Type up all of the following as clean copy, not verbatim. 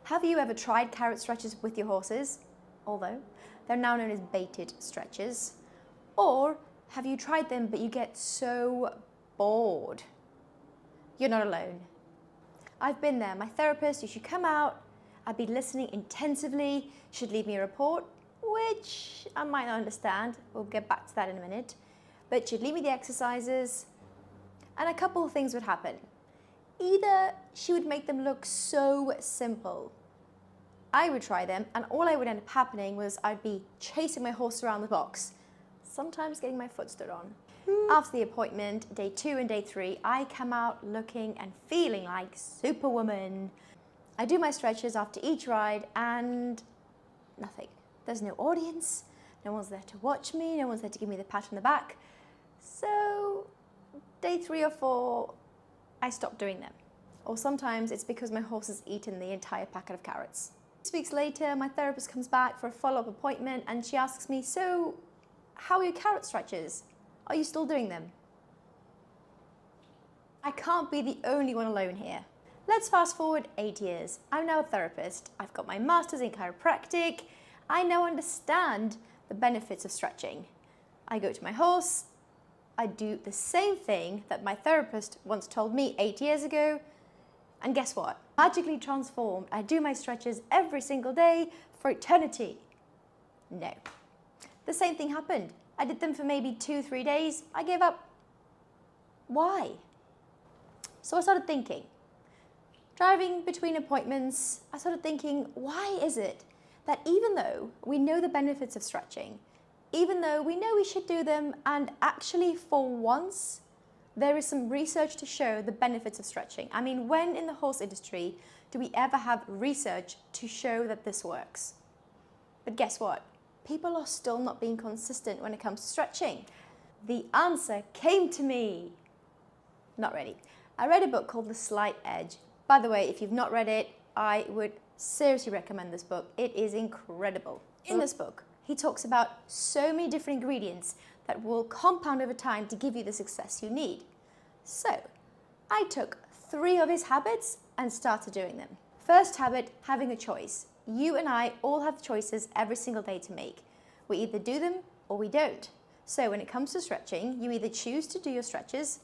Have you ever tried carrot stretches with your horses? Although they're now known as baited stretches. Or have you tried them but you get so bored? You're not alone. I've been there. My therapist used to come out, I'd be listening intensively, she'd leave me a report, which I might not understand. We'll get back to that in a minute. But she'd leave me the exercises, and a couple of things would happen. Either she would make them look so simple. I would try them, and all I would end up happening was I'd be chasing my horse around the box, sometimes getting my foot stood on. After the appointment, day 2 and day 3, I come out looking and feeling like Superwoman. I do my stretches after each ride and nothing. There's no audience, no one's there to watch me, no one's there to give me the pat on the back. So day 3 or 4, I stop doing them. Or sometimes it's because my horse has eaten the entire packet of carrots. 6 weeks later, my therapist comes back for a follow-up appointment and she asks me, so how are your carrot stretches? Are you still doing them? I can't be the only one alone here. Let's fast forward 8 years. I'm now a therapist. I've got my master's in chiropractic. I now understand the benefits of stretching. I go to my horse. I do the same thing that my therapist once told me 8 years ago. And guess what? Magically transformed. I do my stretches every single day for eternity. No. The same thing happened. I did them for maybe 2-3 days. I gave up. Why? So I started thinking. Driving between appointments, I started thinking, why is it that even though we know the benefits of stretching, even though we know we should do them, and actually for once, there is some research to show the benefits of stretching. I mean, when in the horse industry do we ever have research to show that this works? But guess what? People are still not being consistent when it comes to stretching. The answer came to me. Not really. I read a book called The Slight Edge. By the way, if you've not read it, I would seriously recommend this book. It is incredible. In this book, he talks about so many different ingredients that will compound over time to give you the success you need. So, I took 3 of his habits and started doing them. First habit, having a choice. You and I all have choices every single day to make. We either do them or we don't. So when it comes to stretching, you either choose to do your stretches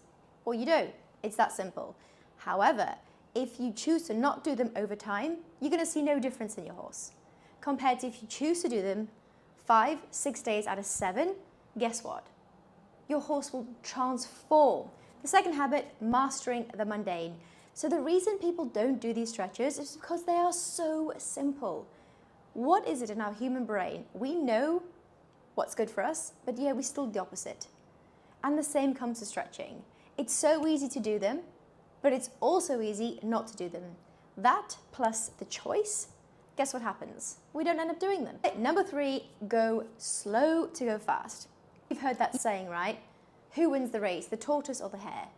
or you don't. It's that simple. However, if you choose to not do them over time, you're going to see no difference in your horse. Compared to if you choose to do them 5-6 days out of 7, guess what? Your horse will transform. The second habit, mastering the mundane. So the reason people don't do these stretches is because they are so simple. What is it in our human brain? We know what's good for us, but yeah, we still do the opposite. And the same comes to stretching. It's so easy to do them, but it's also easy not to do them. That plus the choice, guess what happens? We don't end up doing them. Number 3, go slow to go fast. You've heard that saying, right? Who wins the race, the tortoise or the hare?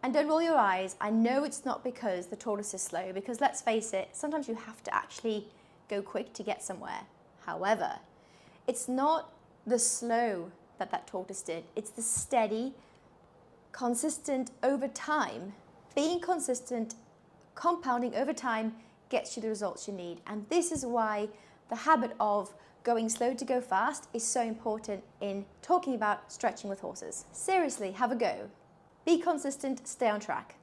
And don't roll your eyes. I know it's not because the tortoise is slow, because let's face it, sometimes you have to actually go quick to get somewhere. However, it's not the slow that tortoise did. It's the steady, consistent over time. Being consistent, compounding over time gets you the results you need. And this is why the habit of going slow to go fast is so important in talking about stretching with horses. Seriously, have a go. Be consistent, stay on track.